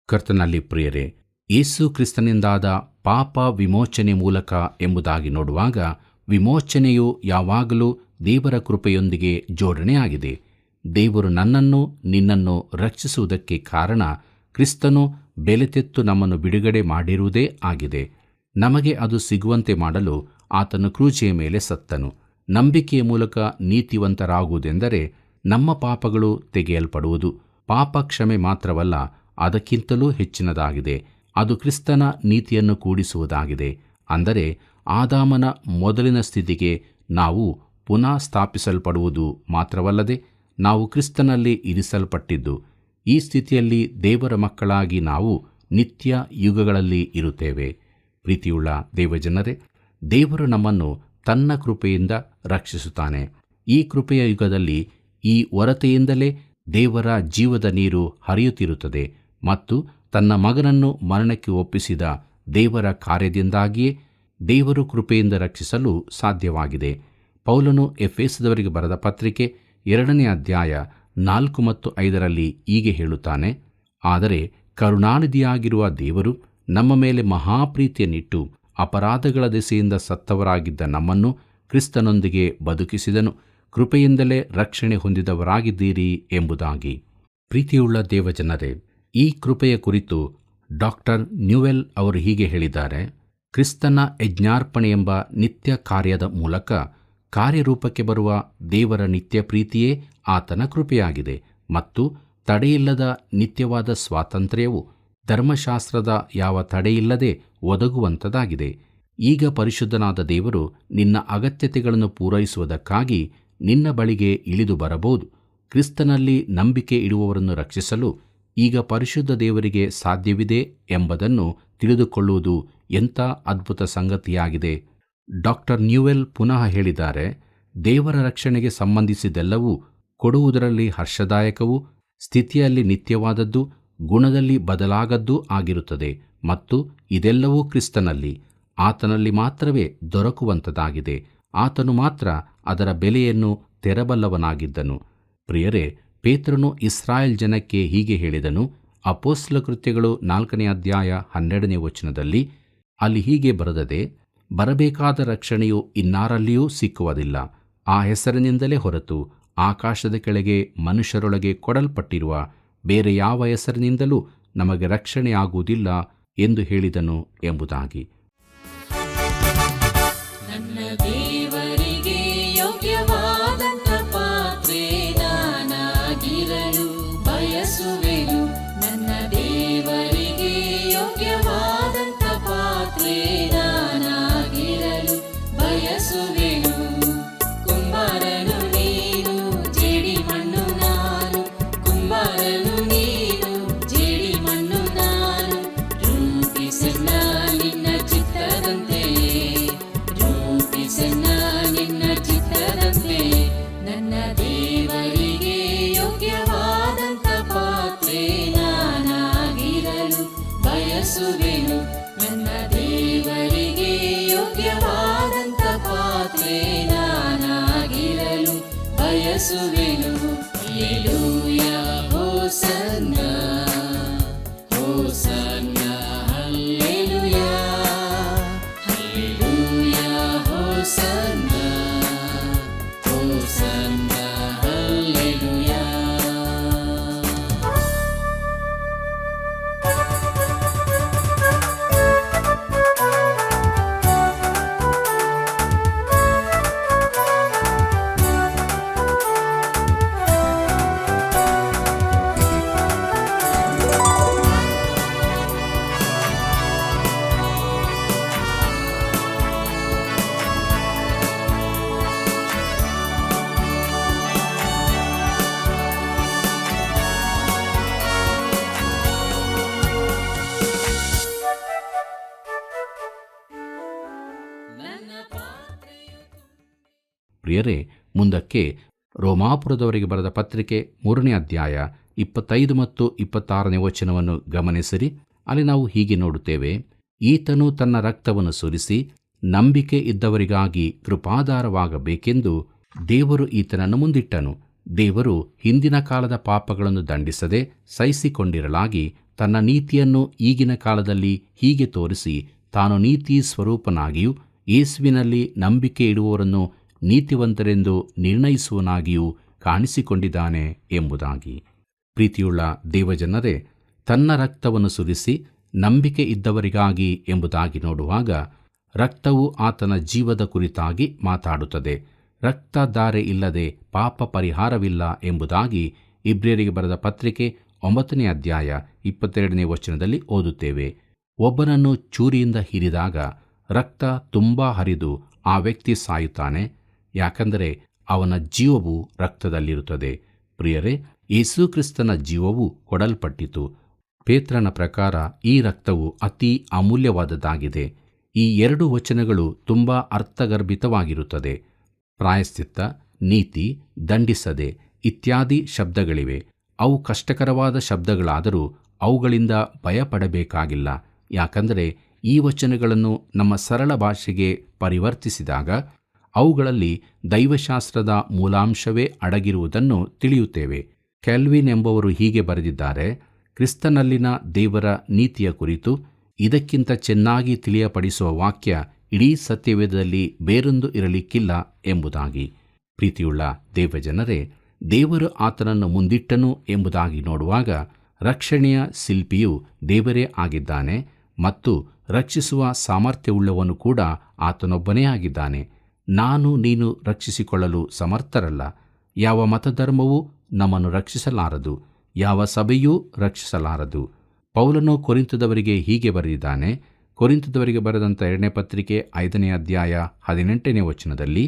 ಕರ್ತನಲ್ಲಿ ಪ್ರಿಯರೇ, ಯೇಸು ಕ್ರಿಸ್ತನಿಂದಾದ ಪಾಪ ವಿಮೋಚನೆ ಮೂಲಕ ಎಂಬುದಾಗಿ ನೋಡುವಾಗ ವಿಮೋಚನೆಯು ಯಾವಾಗಲೂ ದೇವರ ಕೃಪೆಯೊಂದಿಗೆ ಜೋಡಣೆಯಾಗಿದೆ. ದೇವರು ನನ್ನನ್ನು ನಿನ್ನನ್ನು ರಕ್ಷಿಸುವುದಕ್ಕೆ ಕಾರಣ ಕ್ರಿಸ್ತನು ಬೆಲೆತೆತ್ತು ನಮ್ಮನ್ನು ಬಿಡುಗಡೆ ಮಾಡಿರುವುದೇ ಆಗಿದೆ. ನಮಗೆ ಅದು ಸಿಗುವಂತೆ ಮಾಡಲು ಆತನು ಕ್ರೂಜೆಯ ಮೇಲೆ ಸತ್ತನು. ನಂಬಿಕೆಯ ಮೂಲಕ ನೀತಿವಂತರಾಗುವುದೆಂದರೆ ನಮ್ಮ ಪಾಪಗಳು ತೆಗೆಯಲ್ಪಡುವುದು. ಪಾಪ ಕ್ಷಮೆ ಮಾತ್ರವಲ್ಲ, ಅದಕ್ಕಿಂತಲೂ ಹೆಚ್ಚಿನದಾಗಿದೆ. ಅದು ಕ್ರಿಸ್ತನ ನೀತಿಯನ್ನು ಕೂಡಿಸುವುದಾಗಿದೆ. ಅಂದರೆ ಆದಾಮನ ಮೊದಲಿನ ಸ್ಥಿತಿಗೆ ನಾವು ಪುನಃ ಸ್ಥಾಪಿಸಲ್ಪಡುವುದು ಮಾತ್ರವಲ್ಲದೆ ನಾವು ಕ್ರಿಸ್ತನಲ್ಲಿ ಇರಿಸಲ್ಪಟ್ಟಿದ್ದು, ಈ ಸ್ಥಿತಿಯಲ್ಲಿ ದೇವರ ಮಕ್ಕಳಾಗಿ ನಾವು ನಿತ್ಯ ಯುಗಗಳಲ್ಲಿ ಇರುತ್ತೇವೆ. ಪ್ರೀತಿಯುಳ್ಳ ದೇವಜನರೇ, ದೇವರು ನಮ್ಮನ್ನು ತನ್ನ ಕೃಪೆಯಿಂದ ರಕ್ಷಿಸುತ್ತಾನೆ. ಈ ಕೃಪೆಯ ಯುಗದಲ್ಲಿ ಈ ಹೊರತೆಯಿಂದಲೇ ದೇವರ ಜೀವದ ನೀರು ಹರಿಯುತ್ತಿರುತ್ತದೆ ಮತ್ತು ತನ್ನ ಮಗನನ್ನು ಮರಣಕ್ಕೆ ಒಪ್ಪಿಸಿದ ದೇವರ ಕಾರ್ಯದಿಂದಾಗಿಯೇ ದೇವರು ಕೃಪೆಯಿಂದ ರಕ್ಷಿಸಲು ಸಾಧ್ಯವಾಗಿದೆ. ಪೌಲನು ಎಫೆಸದವರಿಗೆ ಬರೆದ ಪತ್ರಿಕೆ 2ನೇ ಅಧ್ಯಾಯ 4 ಮತ್ತು 5ರಲ್ಲಿ ಹೀಗೆ ಹೇಳುತ್ತಾನೆ: ಆದರೆ ಕರುಣಾನಿಧಿಯಾಗಿರುವ ದೇವರು ನಮ್ಮ ಮೇಲೆ ಮಹಾಪ್ರೀತಿಯನ್ನಿಟ್ಟು ಅಪರಾಧಗಳ ದೆಸೆಯಿಂದ ಸತ್ತವರಾಗಿದ್ದ ನಮ್ಮನ್ನು ಕ್ರಿಸ್ತನೊಂದಿಗೆ ಬದುಕಿಸಿದನು. ಕೃಪೆಯಿಂದಲೇ ರಕ್ಷಣೆ ಹೊಂದಿದವರಾಗಿದ್ದೀರಿ ಎಂಬುದಾಗಿ. ಪ್ರೀತಿಯುಳ್ಳ ದೇವಜನರೇ, ಈ ಕೃಪೆಯ ಕುರಿತು ಡಾಕ್ಟರ್ ನ್ಯೂವೆಲ್ ಅವರು ಹೀಗೆ ಹೇಳಿದ್ದಾರೆ: ಕ್ರಿಸ್ತನ ಯಜ್ಞಾರ್ಪಣೆ ಎಂಬ ನಿತ್ಯ ಕಾರ್ಯದ ಮೂಲಕ ಕಾರ್ಯರೂಪಕ್ಕೆ ಬರುವ ದೇವರ ನಿತ್ಯ ಪ್ರೀತಿಯೇ ಆತನ ಕೃಪೆಯಾಗಿದೆ ಮತ್ತು ತಡೆಯಿಲ್ಲದ ನಿತ್ಯವಾದ ಸ್ವಾತಂತ್ರ್ಯವು ಧರ್ಮಶಾಸ್ತ್ರದ ಯಾವ ತಡೆಯಿಲ್ಲದೆ ಒದಗುವಂಥದ್ದಾಗಿದೆ. ಈಗ ಪರಿಶುದ್ಧನಾದ ದೇವರು ನಿನ್ನ ಅಗತ್ಯತೆಗಳನ್ನು ಪೂರೈಸುವುದಕ್ಕಾಗಿ ನಿನ್ನ ಬಳಿಗೆ ಇಳಿದು ಬರಬಹುದು. ಕ್ರಿಸ್ತನಲ್ಲಿ ನಂಬಿಕೆ ಇಡುವವರನ್ನು ರಕ್ಷಿಸಲು ಈಗ ಪರಿಶುದ್ಧ ದೇವರಿಗೆ ಸಾಧ್ಯವಿದೆ ಎಂಬುದನ್ನು ತಿಳಿದುಕೊಳ್ಳುವುದು ಎಂಥ ಅದ್ಭುತ ಸಂಗತಿಯಾಗಿದೆ. ಡಾಕ್ಟರ್ ನ್ಯೂವೆಲ್ ಪುನಃ ಹೇಳಿದ್ದಾರೆ: ದೇವರ ರಕ್ಷಣೆಗೆ ಸಂಬಂಧಿಸಿದೆಲ್ಲವೂ ಕೊಡುವುದರಲ್ಲಿ ಹರ್ಷದಾಯಕವೂ, ಸ್ಥಿತಿಯಲ್ಲಿ ನಿತ್ಯವಾದದ್ದು, ಗುಣದಲ್ಲಿ ಬದಲಾಗದ್ದೂ ಆಗಿರುತ್ತದೆ. ಮತ್ತು ಇದೆಲ್ಲವೂ ಕ್ರಿಸ್ತನಲ್ಲಿ, ಆತನಲ್ಲಿ ಮಾತ್ರವೇ ದೊರಕುವಂಥದ್ದಾಗಿದೆ. ಆತನು ಮಾತ್ರ ಅದರ ಬೆಲೆಯನ್ನು ತೆರಬಲ್ಲವನಾಗಿದ್ದನು. ಪ್ರಿಯರೇ, ಪೇತ್ರನು ಇಸ್ರಾಯೇಲ್ ಜನಕ್ಕೆ ಹೀಗೆ ಹೇಳಿದನು. ಅಪೊಸ್ತಲ ಕೃತ್ಯಗಳು 4ನೇ ಅಧ್ಯಾಯ 12ನೇ ವಚನದಲ್ಲಿ ಅಲ್ಲಿ ಹೀಗೆ ಬರೆದದೆ, ಬರಬೇಕಾದ ರಕ್ಷಣೆಯು ಇನ್ನಾರಲ್ಲಿಯೂ ಸಿಕ್ಕುವುದಿಲ್ಲ. ಆ ಹೆಸರಿನಿಂದಲೇ ಹೊರತು ಆಕಾಶದ ಕೆಳಗೆ ಮನುಷ್ಯರೊಳಗೆ ಕೊಡಲ್ಪಟ್ಟಿರುವ ಬೇರೆ ಯಾವ ಹೆಸರಿನಿಂದಲೂ ನಮಗೆ ರಕ್ಷಣೆಯಾಗುವುದಿಲ್ಲ ಎಂದು ಹೇಳಿದನು ಎಂಬುದಾಗಿ. ನನ್ನ ದೇವರಿಗೆ ಯೋಗ್ಯವಾದಂತ ಪಾತ್ರೆ ನಾನಾಗಿರಲು ಬಯಸುವೆನು. ನನ್ನ ದೇವರಿಗೆ ಯೋಗ್ಯವಾದಂತ ಪಾತ್ರೆ ನಾನಾಗಿರಲು ಬಯಸುವೆನು. ಕುಂಬಾರನು ನೀನು, ಜೇಡಿ ಮಣ್ಣು ನಾನು. ಕುಂಬಾರನು ನೀನು, ಜೇಡಿ ಮಣ್ಣು ನಾನು. ರೂಪಿಸನ್ನ ನಿನ್ನ ಚಿತ್ತದಂತೆ, ರೂಪಿಸನ್ನ ನಿನ್ನ ಚಿತ್ತದಂತೆ. ನನ್ನ ದೇವರಿಗೆ ಯೋಗ್ಯವಾದಂತ ಪಾತ್ರೆ ನಾನಾಗಿರಲು ಬಯಸುವೆನು. ನನ್ನ ದೇವರಿಗೆ ಯೋಗ್ಯವಾದಂತ ಪಾತ್ರೆ ನಾನಾಗಿರಲು ಬಯಸುವೆನು. ಹಲ್ಲೆಲೂಯಾ, ಹೋಸನ್ನ, ಹೋಸನ್ನ, ಹಲ್ಲೆಲೂಯಾ, ಹಲ್ಲೆಲೂಯಾ, ಹೋಸನ್ನ, ಹೋಸನ್ನ, ಹಲ್ಲೆಲೂಯಾ. ಪ್ರಿಯರೇ, ಮುಂದಕ್ಕೆ ರೋಮಾಪುರದವರಿಗೆ ಬರೆದ ಪತ್ರಿಕೆ 3ನೇ ಅಧ್ಯಾಯ 25 ಮತ್ತು 26ನೇ ವಚನವನ್ನು ಗಮನಿಸಿರಿ. ಅಲ್ಲಿ ನಾವು ಹೀಗೆ ನೋಡುತ್ತೇವೆ, ಈತನು ತನ್ನ ರಕ್ತವನ್ನು ಸುರಿಸಿ ನಂಬಿಕೆ ಇದ್ದವರಿಗಾಗಿ ಕೃಪಾಧಾರವಾಗಬೇಕೆಂದು ದೇವರು ಈತನನ್ನು ಮುಂದಿಟ್ಟನು. ದೇವರು ಹಿಂದಿನ ಕಾಲದ ಪಾಪಗಳನ್ನು ದಂಡಿಸದೆ ಸಹಿಸಿಕೊಂಡಿರಲಾಗಿ ತನ್ನ ನೀತಿಯನ್ನು ಈಗಿನ ಕಾಲದಲ್ಲಿ ಹೀಗೆ ತೋರಿಸಿ, ತಾನು ನೀತಿ ಸ್ವರೂಪನಾಗಿಯೂ ಯೇಸುವಿನಲ್ಲಿ ನಂಬಿಕೆ ಇಡುವವರನ್ನು ನೀತಿವಂತರೆಂದು ನಿರ್ಣಯಿಸುವನಾಗಿಯೂ ಕಾಣಿಸಿಕೊಂಡಿದ್ದಾನೆ ಎಂಬುದಾಗಿ. ಪ್ರೀತಿಯುಳ್ಳ ದೇವಜನರೇ, ತನ್ನ ರಕ್ತವನ್ನು ಸುರಿಸಿ ನಂಬಿಕೆ ಇದ್ದವರಿಗಾಗಿ ಎಂಬುದಾಗಿ ನೋಡುವಾಗ ರಕ್ತವು ಆತನ ಜೀವದ ಕುರಿತಾಗಿ ಮಾತಾಡುತ್ತದೆ. ರಕ್ತಧಾರೆ ಇಲ್ಲದೆ ಪಾಪ ಪರಿಹಾರವಿಲ್ಲ ಎಂಬುದಾಗಿ ಇಬ್ರಿಯರಿಗೆ ಬರೆದ ಪತ್ರಿಕೆ 9ನೇ ಅಧ್ಯಾಯ 22ನೇ ವಚನದಲ್ಲಿ ಓದುತ್ತೇವೆ. ಒಬ್ಬನನ್ನು ಚೂರಿಯಿಂದ ಹಿರಿದಾಗ ರಕ್ತ ತುಂಬ ಹರಿದು ಆ ವ್ಯಕ್ತಿ ಸಾಯುತ್ತಾನೆ, ಯಾಕಂದರೆ ಅವನ ಜೀವವು ರಕ್ತದಲ್ಲಿರುತ್ತದೆ. ಪ್ರಿಯರೇ, ಯೇಸು ಕ್ರಿಸ್ತನ ಜೀವವು ಕೊಡಲ್ಪಟ್ಟಿತು. ಪೇತ್ರನ ಪ್ರಕಾರ ಈ ರಕ್ತವು ಅತಿ ಅಮೂಲ್ಯವಾದದ್ದಾಗಿದೆ. ಈ 2 ವಚನಗಳು ತುಂಬ ಅರ್ಥಗರ್ಭಿತವಾಗಿರುತ್ತದೆ. ಪ್ರಾಯಶ್ಚಿತ್ತ, ನೀತಿ, ದಂಡಿಸದೆ ಇತ್ಯಾದಿ ಶಬ್ದಗಳಿವೆ. ಅವು ಕಷ್ಟಕರವಾದ ಶಬ್ದಗಳಾದರೂ ಅವುಗಳಿಂದ ಭಯಪಡಬೇಕಾಗಿಲ್ಲ. ಯಾಕಂದರೆ ಈ ವಚನಗಳನ್ನು ನಮ್ಮ ಸರಳ ಭಾಷೆಗೆ ಪರಿವರ್ತಿಸಿದಾಗ ಅವುಗಳಲ್ಲಿ ದೈವಶಾಸ್ತ್ರದ ಮೂಲಾಂಶವೇ ಅಡಗಿರುವುದನ್ನು ತಿಳಿಯುತ್ತೇವೆ. ಕೆಲ್ವಿನ್ ಎಂಬುವರು ಹೀಗೆ ಬರೆದಿದ್ದಾರೆ: ಕ್ರಿಸ್ತನಲ್ಲಿನ ದೇವರ ನೀತಿಯ ಕುರಿತು ಇದಕ್ಕಿಂತ ಚೆನ್ನಾಗಿ ತಿಳಿಯಪಡಿಸುವ ವಾಕ್ಯ ಇಡೀ ಸತ್ಯವೇದದಲ್ಲಿ ಬೇರೊಂದು ಇರಲಿಕ್ಕಿಲ್ಲ ಎಂಬುದಾಗಿ. ಪ್ರೀತಿಯುಳ್ಳ ದೇವಜನರೇ, ದೇವರು ಆತನನ್ನು ಮುಂದಿಟ್ಟನು ಎಂಬುದಾಗಿ ನೋಡುವಾಗ ರಕ್ಷಣೆಯ ಶಿಲ್ಪಿಯು ದೇವರೇ ಆಗಿದ್ದಾನೆ ಮತ್ತು ರಕ್ಷಿಸುವ ಸಾಮರ್ಥ್ಯವುಳ್ಳವನು ಕೂಡ ಆತನೊಬ್ಬನೇ ಆಗಿದ್ದಾನೆ. ನಾನು ನೀನು ರಕ್ಷಿಸಿಕೊಳ್ಳಲು ಸಮರ್ಥರಲ್ಲ. ಯಾವ ಮತಧರ್ಮವೂ ನಮ್ಮನ್ನು ರಕ್ಷಿಸಲಾರದು, ಯಾವ ಸಭೆಯೂ ರಕ್ಷಿಸಲಾರದು. ಪೌಲನು ಕೊರಿಂಥದವರಿಗೆ ಹೀಗೆ ಬರೆದಿದ್ದಾನೆ. ಕೊರಿಂಥದವರಿಗೆ ಬರೆದಂಥ 2ನೇ ಪತ್ರಿಕೆ 5ನೇ ಅಧ್ಯಾಯ 18ನೇ ವಚನದಲ್ಲಿ,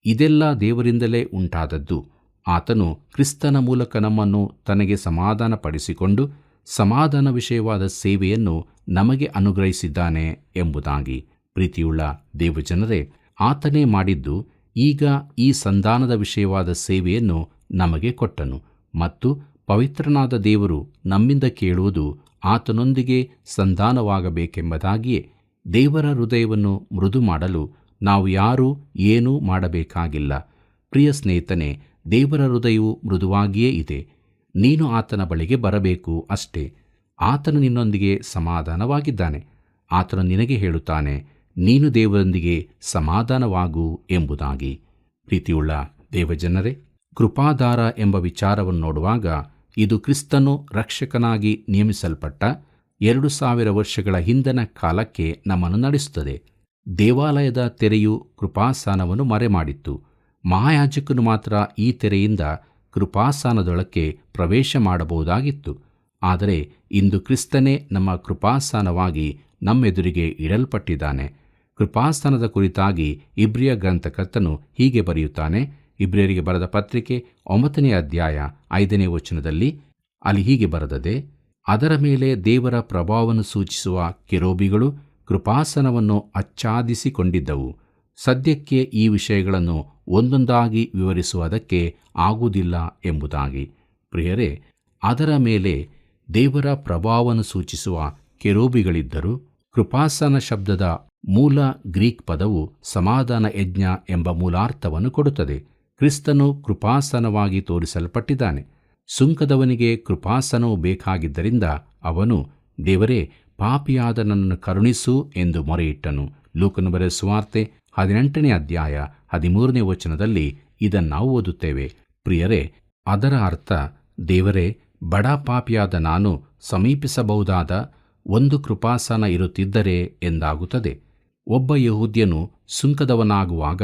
ಇದೆಲ್ಲ ದೇವರಿಂದಲೇ ಉಂಟಾದದ್ದು. ಆತನು ಕ್ರಿಸ್ತನ ಮೂಲಕ ನಮ್ಮನ್ನು ತನಗೆ ಸಮಾಧಾನಪಡಿಸಿಕೊಂಡು ಸಮಾಧಾನ ವಿಷಯವಾದ ಸೇವೆಯನ್ನು ನಮಗೆ ಅನುಗ್ರಹಿಸಿದ್ದಾನೆ ಎಂಬುದಾಗಿ. ಪ್ರೀತಿಯುಳ್ಳ ದೇವಜನರೇ, ಆತನೇ ಮಾಡಿದ್ದು ಈಗ ಈ ಸಂಧಾನದ ವಿಷಯವಾದ ಸೇವೆಯನ್ನು ನಮಗೆ ಕೊಟ್ಟನು ಮತ್ತು ಪವಿತ್ರನಾದ ದೇವರು ನಮ್ಮಿಂದ ಕೇಳುವುದು ಆತನೊಂದಿಗೆ ಸಂಧಾನವಾಗಬೇಕೆಂಬುದಾಗಿಯೇ. ದೇವರ ಹೃದಯವನ್ನು ಮೃದು ಮಾಡಲು ನಾವು ಯಾರೂ ಏನೂ ಮಾಡಬೇಕಾಗಿಲ್ಲ. ಪ್ರಿಯ ಸ್ನೇಹಿತನೇ, ದೇವರ ಹೃದಯವು ಮೃದುವಾಗಿಯೇ ಇದೆ. ನೀನು ಆತನ ಬಳಿಗೆ ಬರಬೇಕು ಅಷ್ಟೇ. ಆತನು ನಿನ್ನೊಂದಿಗೆ ಸಮಾಧಾನವಾಗಿದ್ದಾನೆ. ಆತನು ನಿನಗೆ ಹೇಳುತ್ತಾನೆ, ನೀನು ದೇವರೊಂದಿಗೆ ಸಮಾಧಾನವಾಗು ಎಂಬುದಾಗಿ. ಪ್ರೀತಿಯುಳ್ಳ ದೇವಜನರೇ, ಕೃಪಾಧಾರ ಎಂಬ ವಿಚಾರವನ್ನು ನೋಡುವಾಗ ಇದು ಕ್ರಿಸ್ತನು ರಕ್ಷಕನಾಗಿ ನೇಮಿಸಲ್ಪಟ್ಟ 2000 ವರ್ಷಗಳ ಹಿಂದನ ಕಾಲಕ್ಕೆ ನಮ್ಮನ್ನು ನಡೆಸುತ್ತದೆ. ದೇವಾಲಯದ ತೆರೆಯು ಕೃಪಾಸ್ಥಾನವನ್ನು ಮರೆಮಾಡಿತ್ತು. ಮಹಾಯಾಜಕನು ಮಾತ್ರ ಈ ತೆರೆಯಿಂದ ಕೃಪಾಸ್ಥಾನದೊಳಕ್ಕೆ ಪ್ರವೇಶ ಮಾಡಬಹುದಾಗಿತ್ತು. ಆದರೆ ಇಂದು ಕ್ರಿಸ್ತನೇ ನಮ್ಮ ಕೃಪಾಸ್ಥಾನವಾಗಿ ನಮ್ಮೆದುರಿಗೆ ಇಡಲ್ಪಟ್ಟಿದ್ದಾನೆ. ಕೃಪಾಸ್ಥಾನದ ಕುರಿತಾಗಿ ಇಬ್ರಿಯ ಗ್ರಂಥಕರ್ತನು ಹೀಗೆ ಬರೆಯುತ್ತಾನೆ. ಇಬ್ರಿಯರಿಗೆ ಬರೆದ ಪತ್ರಿಕೆ 9ನೇ ಅಧ್ಯಾಯ 5ನೇ ವಚನದಲ್ಲಿ ಅಲ್ಲಿ ಹೀಗೆ ಬರೆದದೆ, ಅದರ ಮೇಲೆ ದೇವರ ಪ್ರಭಾವವನ್ನು ಸೂಚಿಸುವ ಕೆರೂಬಿಗಳು ಕೃಪಾಸನವನ್ನು ಆಚ್ಛಾದಿಸಿಕೊಂಡಿದ್ದವು. ಸದ್ಯಕ್ಕೆ ಈ ವಿಷಯಗಳನ್ನು ಒಂದೊಂದಾಗಿ ವಿವರಿಸುವುದಕ್ಕೆ ಆಗುವುದಿಲ್ಲ ಎಂಬುದಾಗಿ. ಪ್ರಿಯರೇ, ಅದರ ಮೇಲೆ ದೇವರ ಪ್ರಭಾವವನ್ನು ಸೂಚಿಸುವ ಕೆರೂಬಿಗಳಿದ್ದರು. ಕೃಪಾಸನ ಶಬ್ದದ ಮೂಲ ಗ್ರೀಕ್ ಪದವು ಸಮಾಧಾನ ಯಜ್ಞ ಎಂಬ ಮೂಲಾರ್ಥವನ್ನು ಕೊಡುತ್ತದೆ. ಕ್ರಿಸ್ತನು ಕೃಪಾಸನವಾಗಿ ತೋರಿಸಲ್ಪಟ್ಟಿದ್ದಾನೆ. ಸುಂಕದವನಿಗೆ ಕೃಪಾಸನವು ಬೇಕಾಗಿದ್ದರಿಂದ ಅವನು, ದೇವರೇ, ಪಾಪಿಯಾದ ನನ್ನನ್ನು ಕರುಣಿಸು ಎಂದು ಮೊರೆಯಿಟ್ಟನು. ಲೂಕನು ಬರೆದ ಸುವಾರ್ತೆ 18ನೇ ಅಧ್ಯಾಯ 13ನೇ ವಚನದಲ್ಲಿ ಇದನ್ನು ಓದುತ್ತೇವೆ. ಪ್ರಿಯರೇ, ಅದರ ಅರ್ಥ, ದೇವರೇ, ಬಡ ಪಾಪಿಯಾದ ನಾನು ಸಮೀಪಿಸಬಹುದಾದ ಒಂದು ಕೃಪಾಸನ ಇರುತ್ತಿದ್ದರೆ ಎಂದಾಗುತ್ತದೆ. ಒಬ್ಬ ಯಹೂದ್ಯನು ಸುಂಕದವನಾಗುವಾಗ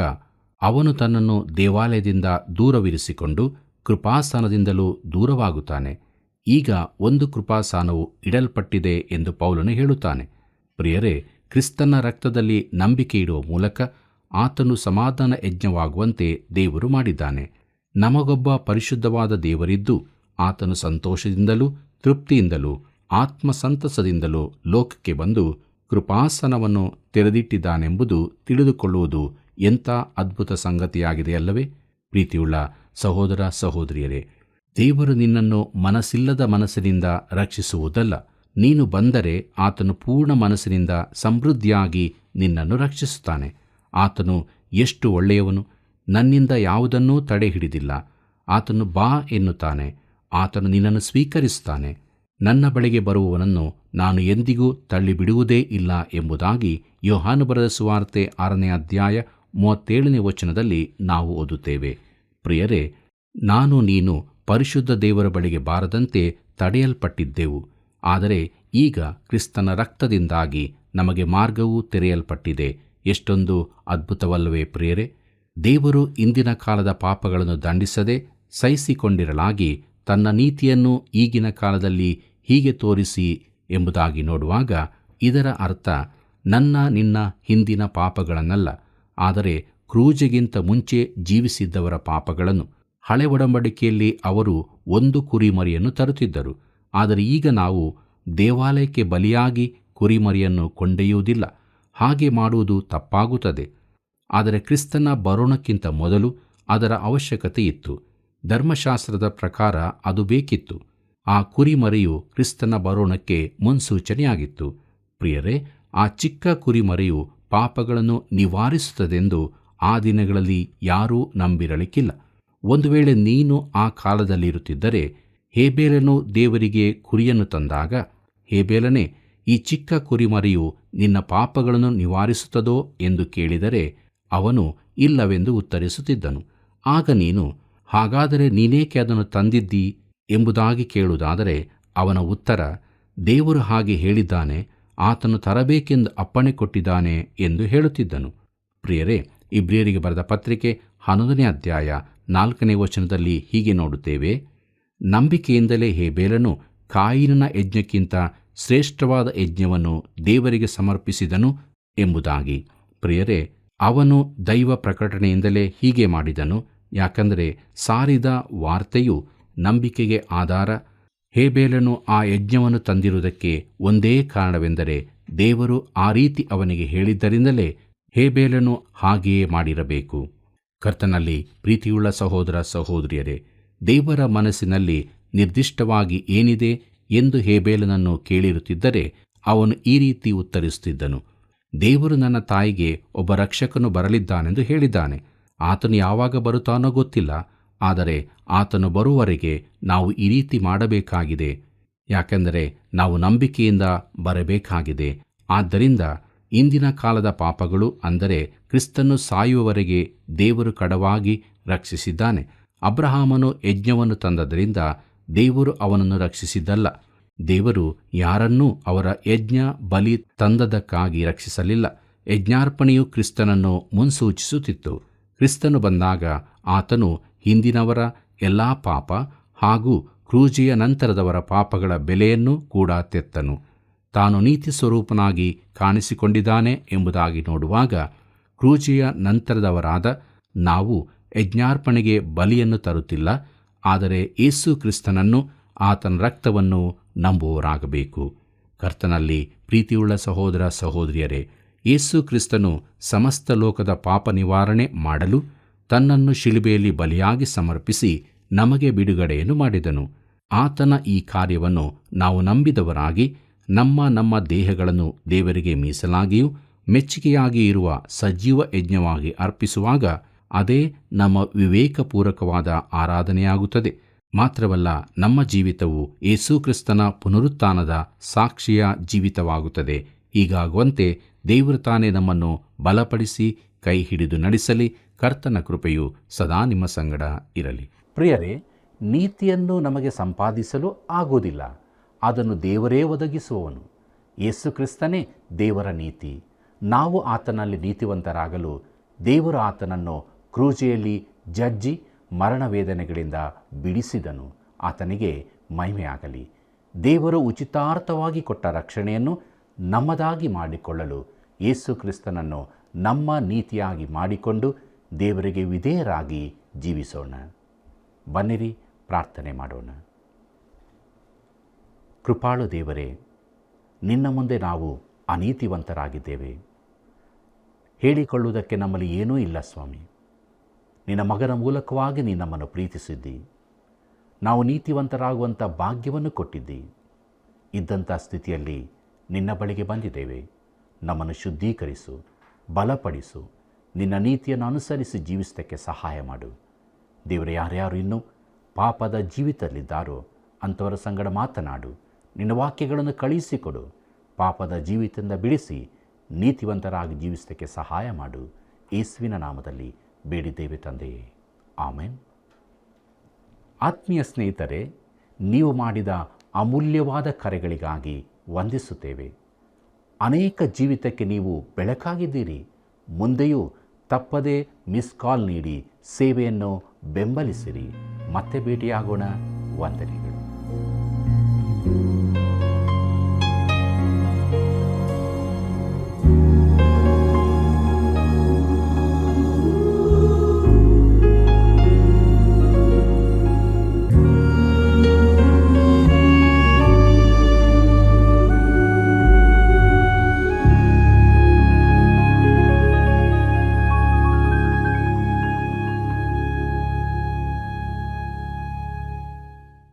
ಅವನು ತನ್ನನ್ನು ದೇವಾಲಯದಿಂದ ದೂರವಿರಿಸಿಕೊಂಡು ಕೃಪಾಸನದಿಂದಲೂ ದೂರವಾಗುತ್ತಾನೆ. ಈಗ ಒಂದು ಕೃಪಾಸನವು ಇಡಲ್ಪಟ್ಟಿದೆ ಎಂದು ಪೌಲನು ಹೇಳುತ್ತಾನೆ. ಪ್ರಿಯರೇ, ಕ್ರಿಸ್ತನ ರಕ್ತದಲ್ಲಿ ನಂಬಿಕೆ ಇಡುವ ಮೂಲಕ ಆತನು ಸಮಾಧಾನ ಯಜ್ಞವಾಗುವಂತೆ ದೇವರು ಮಾಡಿದ್ದಾನೆ. ನಮಗೊಬ್ಬ ಪರಿಶುದ್ಧವಾದ ದೇವರಿದ್ದು ಆತನು ಸಂತೋಷದಿಂದಲೂ ತೃಪ್ತಿಯಿಂದಲೂ ಆತ್ಮಸಂತಸದಿಂದಲೂ ಲೋಕಕ್ಕೆ ಬಂದು ಕೃಪಾಸನವನ್ನು ತೆರೆದಿಟ್ಟಿದ್ದಾನೆಂಬುದು ತಿಳಿದುಕೊಳ್ಳುವುದು ಎಂಥ ಅದ್ಭುತ ಸಂಗತಿಯಾಗಿದೆಯಲ್ಲವೇ? ಪ್ರೀತಿಯುಳ್ಳ ಸಹೋದರ ಸಹೋದರಿಯರೇ, ದೇವರು ನಿನ್ನನ್ನು ಮನಸ್ಸಿಲ್ಲದ ಮನಸ್ಸಿನಿಂದ ರಕ್ಷಿಸುವುದಲ್ಲ. ನೀನು ಬಂದರೆ ಆತನು ಪೂರ್ಣ ಮನಸ್ಸಿನಿಂದ ಸಮೃದ್ಧಿಯಾಗಿ ನಿನ್ನನ್ನು ರಕ್ಷಿಸುತ್ತಾನೆ. ಆತನು ಎಷ್ಟು ಒಳ್ಳೆಯವನು! ನನ್ನಿಂದ ಯಾವುದನ್ನೂ ತಡೆ ಹಿಡಿದಿಲ್ಲ. ಆತನು ಬಾ ಎನ್ನುತ್ತಾನೆ. ಆತನು ನಿನ್ನನ್ನು ಸ್ವೀಕರಿಸುತ್ತಾನೆ. ನನ್ನ ಬಳಿಗೆ ಬರುವವನನ್ನು ನಾನು ಎಂದಿಗೂ ತಳ್ಳಿಬಿಡುವುದೇ ಇಲ್ಲ ಎಂಬುದಾಗಿ ಯೋಹಾನ ಬರೆದ ಸುವಾರ್ತೆ 6ನೇ ಅಧ್ಯಾಯ 37ನೇ ವಚನದಲ್ಲಿ ನಾವು ಓದುತ್ತೇವೆ. ಪ್ರಿಯರೇ, ನಾನು ನೀನು ಪರಿಶುದ್ಧ ದೇವರ ಬಳಿಗೆ ಬಾರದಂತೆ ತಡೆಯಲ್ಪಟ್ಟಿದ್ದೆವು. ಆದರೆ ಈಗ ಕ್ರಿಸ್ತನ ರಕ್ತದಿಂದಾಗಿ ನಮಗೆ ಮಾರ್ಗವೂ ತೆರೆಯಲ್ಪಟ್ಟಿದೆ. ಎಷ್ಟೊಂದು ಅದ್ಭುತವಲ್ಲವೇ ಪ್ರಿಯರೇ? ದೇವರು ಇಂದಿನ ಕಾಲದ ಪಾಪಗಳನ್ನು ದಂಡಿಸದೆ ಸಹಿಸಿಕೊಂಡಿರಲಾಗಿ ತನ್ನ ನೀತಿಯನ್ನು ಈಗಿನ ಕಾಲದಲ್ಲಿ ಹೀಗೆ ತೋರಿಸಿ ಎಂಬುದಾಗಿ ನೋಡುವಾಗ ಇದರ ಅರ್ಥ ನಿನ್ನ ಹಿಂದಿನ ಪಾಪಗಳನ್ನಲ್ಲ, ಆದರೆ ಕ್ರೂಜೆಗಿಂತ ಮುಂಚೆ ಜೀವಿಸಿದ್ದವರ ಪಾಪಗಳನ್ನು. ಹಳೆ ಒಡಂಬಡಿಕೆಯಲ್ಲಿ ಅವರು ಒಂದು ಕುರಿಮರಿಯನ್ನು ತರುತ್ತಿದ್ದರು. ಆದರೆ ಈಗ ನಾವು ದೇವಾಲಯಕ್ಕೆ ಬಲಿಯಾಗಿ ಕುರಿಮರಿಯನ್ನು ಕೊಂಡೊಯ್ಯುವುದಿಲ್ಲ. ಹಾಗೆ ಮಾಡುವುದು ತಪ್ಪಾಗುತ್ತದೆ. ಆದರೆ ಕ್ರಿಸ್ತನ ಬರೋಣಕ್ಕಿಂತ ಮೊದಲು ಅದರ ಅವಶ್ಯಕತೆ ಇತ್ತು. ಧರ್ಮಶಾಸ್ತ್ರದ ಪ್ರಕಾರ ಅದು ಬೇಕಿತ್ತು. ಆ ಕುರಿಮರಿಯು ಕ್ರಿಸ್ತನ ಬರೋಣಕ್ಕೆ ಮುನ್ಸೂಚನೆಯಾಗಿತ್ತು. ಪ್ರಿಯರೇ, ಆ ಚಿಕ್ಕ ಕುರಿಮರಿಯು ಪಾಪಗಳನ್ನು ನಿವಾರಿಸುತ್ತದೆಂದು ಆ ದಿನಗಳಲ್ಲಿ ಯಾರೂ ನಂಬಿರಲಿಕ್ಕಿಲ್ಲ. ಒಂದು ವೇಳೆ ನೀನು ಆ ಕಾಲದಲ್ಲಿರುತ್ತಿದ್ದರೆ, ಹೇಬೇಲನು ದೇವರಿಗೆ ಕುರಿಯನ್ನು ತಂದಾಗ, ಹೇಬೇಲನೇ, ಈ ಚಿಕ್ಕ ಕುರಿಮರಿಯು ನಿನ್ನ ಪಾಪಗಳನ್ನು ನಿವಾರಿಸುತ್ತದೋ ಎಂದು ಕೇಳಿದರೆ ಅವನು ಇಲ್ಲವೆಂದು ಉತ್ತರಿಸುತ್ತಿದ್ದನು. ಆಗ ನೀನು, ಹಾಗಾದರೆ ನೀನೇಕೆ ಅದನ್ನು ತಂದಿದ್ದೀ ಎಂಬುದಾಗಿ ಕೇಳುವುದಾದರೆ ಅವನ ಉತ್ತರ, ದೇವರು ಹಾಗೆ ಹೇಳಿದ್ದಾನೆ, ಆತನು ತರಬೇಕೆಂದು ಅಪ್ಪಣೆ ಕೊಟ್ಟಿದ್ದಾನೆ ಎಂದು ಹೇಳುತ್ತಿದ್ದನು. ಪ್ರಿಯರೇ, ಇಬ್ರಿಯರಿಗೆ ಬರೆದ ಪತ್ರಿಕೆ 11ನೇ ಅಧ್ಯಾಯ 4ನೇ ವಚನದಲ್ಲಿ ಹೀಗೆ ನೋಡುತ್ತೇವೆ, ನಂಬಿಕೆಯಿಂದಲೇ ಹೇಬೇಲನು ಕಾಯಿನನ ಯಜ್ಞಕ್ಕಿಂತ ಶ್ರೇಷ್ಠವಾದ ಯಜ್ಞವನ್ನು ದೇವರಿಗೆ ಸಮರ್ಪಿಸಿದನು ಎಂಬುದಾಗಿ. ಪ್ರಿಯರೇ, ಅವನು ದೈವ ಪ್ರಕಟಣೆಯಿಂದಲೇ ಹೀಗೆ ಮಾಡಿದನು. ಯಾಕಂದರೆ ಸಾರಿದ ವಾರ್ತೆಯು ನಂಬಿಕೆಗೆ ಆಧಾರ. ಹೇಬೇಲನು ಆ ಯಜ್ಞವನ್ನು ತಂದಿರುವುದಕ್ಕೆ ಒಂದೇ ಕಾರಣವೆಂದರೆ ದೇವರು ಆ ರೀತಿ ಅವನಿಗೆ ಹೇಳಿದ್ದರಿಂದಲೇ ಹೇಬೇಲನು ಹಾಗೆಯೇ ಮಾಡಿರಬೇಕು. ಕರ್ತನಲ್ಲಿ ಪ್ರೀತಿಯುಳ್ಳ ಸಹೋದರ ಸಹೋದರಿಯರೇ, ದೇವರ ಮನಸ್ಸಿನಲ್ಲಿ ನಿರ್ದಿಷ್ಟವಾಗಿ ಏನಿದೆ ಎಂದು ಹೇಬೇಲನನ್ನು ಕೇಳಿರುತ್ತಿದ್ದರೆ ಅವನು ಈ ರೀತಿ ಉತ್ತರಿಸುತ್ತಿದ್ದನು: ದೇವರು ನನ್ನ ತಾಯಿಗೆ ಒಬ್ಬ ರಕ್ಷಕನು ಬರಲಿದ್ದಾನೆಂದು ಹೇಳಿದ್ದಾನೆ. ಆತನು ಯಾವಾಗ ಬರುತ್ತಾನೋ ಗೊತ್ತಿಲ್ಲ, ಆದರೆ ಆತನು ಬರುವವರೆಗೆ ನಾವು ಈ ರೀತಿ ಮಾಡಬೇಕಾಗಿದೆ, ಯಾಕೆಂದರೆ ನಾವು ನಂಬಿಕೆಯಿಂದ ಬರಬೇಕಾಗಿದೆ. ಆದ್ದರಿಂದ ಇಂದಿನ ಕಾಲದ ಪಾಪಗಳು, ಅಂದರೆ ಕ್ರಿಸ್ತನು ಸಾಯುವವರೆಗೆ ದೇವರು ಕಡವಾಗಿ ರಕ್ಷಿಸಿದ್ದಾನೆ. ಅಬ್ರಹಾಮನು ಯಜ್ಞವನ್ನು ತಂದದರಿಂದ ದೇವರು ಅವನನ್ನು ರಕ್ಷಿಸಿದ್ದಲ್ಲ. ದೇವರು ಯಾರನ್ನೂ ಅವರ ಯಜ್ಞ ಬಲಿ ತಂದದಕ್ಕಾಗಿ ರಕ್ಷಿಸಲಿಲ್ಲ. ಯಜ್ಞಾರ್ಪಣೆಯು ಕ್ರಿಸ್ತನನ್ನು ಮುನ್ಸೂಚಿಸುತ್ತಿತ್ತು. ಕ್ರಿಸ್ತನು ಬಂದಾಗ ಆತನು ಹಿಂದಿನವರ ಎಲ್ಲ ಪಾಪ ಹಾಗೂ ಕ್ರೂಜೆಯ ನಂತರದವರ ಪಾಪಗಳ ಬೆಲೆಯನ್ನು ಕೂಡ ತೆತ್ತನು. ತಾನು ನೀತಿ ಸ್ವರೂಪನಾಗಿ ಕಾಣಿಸಿಕೊಂಡಿದ್ದಾನೆ ಎಂಬುದಾಗಿ ನೋಡುವಾಗ, ಕ್ರೂಜೆಯ ನಂತರದವರಾದ ನಾವು ಯಜ್ಞಾರ್ಪಣೆಗೆ ಬಲಿಯನ್ನು ತರುತ್ತಿಲ್ಲ, ಆದರೆ ಯೇಸು ಕ್ರಿಸ್ತನನ್ನು, ಆತನ ರಕ್ತವನ್ನು ನಂಬುವವರಾಗಬೇಕು. ಕರ್ತನಲ್ಲಿ ಪ್ರೀತಿಯುಳ್ಳ ಸಹೋದರ ಸಹೋದರಿಯರೇ, ಯೇಸು ಕ್ರಿಸ್ತನು ಸಮಸ್ತ ಲೋಕದ ಪಾಪ ನಿವಾರಣೆ ಮಾಡಲು ತನ್ನನ್ನು ಶಿಲುಬೆಯಲ್ಲಿ ಬಲಿಯಾಗಿ ಸಮರ್ಪಿಸಿ ನಮಗೆ ಬಿಡುಗಡೆಯನ್ನು ಮಾಡಿದನು. ಆತನ ಈ ಕಾರ್ಯವನ್ನು ನಾವು ನಂಬಿದವರಾಗಿ ನಮ್ಮ ದೇಹಗಳನ್ನು ದೇವರಿಗೆ ಮೀಸಲಾಗಿಯೂ ಮೆಚ್ಚುಗೆಯಾಗಿ ಇರುವ ಸಜೀವ ಯಜ್ಞವಾಗಿ ಅರ್ಪಿಸುವಾಗ ಅದೇ ನಮ್ಮ ವಿವೇಕಪೂರ್ವಕವಾದ ಆರಾಧನೆಯಾಗುತ್ತದೆ. ಮಾತ್ರವಲ್ಲ, ನಮ್ಮ ಜೀವಿತವು ಯೇಸು ಕ್ರಿಸ್ತನ ಪುನರುತ್ಥಾನದ ಸಾಕ್ಷಿಯ ಜೀವಿತವಾಗುತ್ತದೆ. ಹೀಗಾಗುವಂತೆ ದೇವರು ತಾನೇ ನಮ್ಮನ್ನು ಬಲಪಡಿಸಿ ಕೈ ಹಿಡಿದು ನಡೆಸಲಿ. ಕರ್ತನ ಕೃಪೆಯು ಸದಾ ನಿಮ್ಮ ಸಂಗಡ ಇರಲಿ. ಪ್ರಿಯರೇ, ನೀತಿಯನ್ನು ನಮಗೆ ಸಂಪಾದಿಸಲು ಆಗುವುದಿಲ್ಲ, ಅದನ್ನು ದೇವರೇ ಒದಗಿಸುವವನು. ಯೇಸು ಕ್ರಿಸ್ತನೇ ದೇವರ ನೀತಿ. ನಾವು ಆತನಲ್ಲಿ ನೀತಿವಂತರಾಗಲು ದೇವರು ಆತನನ್ನು ಕ್ರೂಜೆಯಲ್ಲಿ ಜಜ್ಜಿ ಮರಣ ವೇದನೆಗಳಿಂದ ಬಿಡಿಸಿದನು. ಆತನಿಗೆ ಮಹಿಮೆಯಾಗಲಿ. ದೇವರು ಉಚಿತಾರ್ಥವಾಗಿ ಕೊಟ್ಟ ರಕ್ಷಣೆಯನ್ನು ನಮ್ಮದಾಗಿ ಮಾಡಿಕೊಳ್ಳಲು ಯೇಸು ಕ್ರಿಸ್ತನನ್ನು ನಮ್ಮ ನೀತಿಯಾಗಿ ಮಾಡಿಕೊಂಡು ದೇವರಿಗೆ ವಿಧೇಯರಾಗಿ ಜೀವಿಸೋಣ. ಬನ್ನಿರಿ, ಪ್ರಾರ್ಥನೆ ಮಾಡೋಣ. ಕೃಪಾಳು ದೇವರೇ, ನಿನ್ನ ಮುಂದೆ ನಾವು ಅನೀತಿವಂತರಾಗಿದ್ದೇವೆ. ಹೇಳಿಕೊಳ್ಳುವುದಕ್ಕೆ ನಮ್ಮಲ್ಲಿ ಏನೂ ಇಲ್ಲ ಸ್ವಾಮಿ. ನಿನ್ನ ಮಗನ ಮೂಲಕವಾಗಿ ನೀನು ನಮ್ಮನ್ನು ಪ್ರೀತಿಸಿದ್ದಿ. ನಾವು ನೀತಿವಂತರಾಗುವಂಥ ಭಾಗ್ಯವನ್ನು ಕೊಟ್ಟಿದ್ದಿ. ಇದ್ದಂಥ ಸ್ಥಿತಿಯಲ್ಲಿ ನಿನ್ನ ಬಳಿಗೆ ಬಂದಿದ್ದೇವೆ. ನಮ್ಮನ್ನು ಶುದ್ಧೀಕರಿಸು, ಬಲಪಡಿಸು, ನಿನ್ನ ನೀತಿಯನ್ನು ಅನುಸರಿಸಿ ಜೀವಿಸೋದಕ್ಕೆ ಸಹಾಯ ಮಾಡು. ದೇವರೇ, ಯಾರ್ಯಾರು ಇನ್ನೂ ಪಾಪದ ಜೀವಿತದಲ್ಲಿದ್ದಾರೋ ಅಂಥವರ ಸಂಗಡ ಮಾತನಾಡು. ನಿನ್ನ ವಾಕ್ಯಗಳನ್ನು ಕಳುಹಿಸಿಕೊಡು. ಪಾಪದ ಜೀವಿತದಿಂದ ಬಿಡಿಸಿ ನೀತಿವಂತರಾಗಿ ಜೀವಿಸೋದಕ್ಕೆ ಸಹಾಯ ಮಾಡು. ಯೇಸುವಿನ ನಾಮದಲ್ಲಿ ಬೇಡಿದ್ದೇವೆ ತಂದೆಯೇ, ಆಮೆನ್. ಆತ್ಮೀಯ ಸ್ನೇಹಿತರೆ, ನೀವು ಮಾಡಿದ ಅಮೂಲ್ಯವಾದ ಕರೆಗಳಿಗಾಗಿ ವಂದಿಸುತ್ತೇವೆ. ಅನೇಕ ಜೀವಿತಕ್ಕೆ ನೀವು ಬೆಳಕಾಗಿದ್ದೀರಿ. ಮುಂದೆಯೂ ತಪ್ಪದೇ ಮಿಸ್ ಕಾಲ್ ನೀಡಿ ಸೇವೆಯನ್ನು ಬೆಂಬಲಿಸಿರಿ. ಮತ್ತೆ ಭೇಟಿಯಾಗೋಣ. ವಂದನೆಗಳು.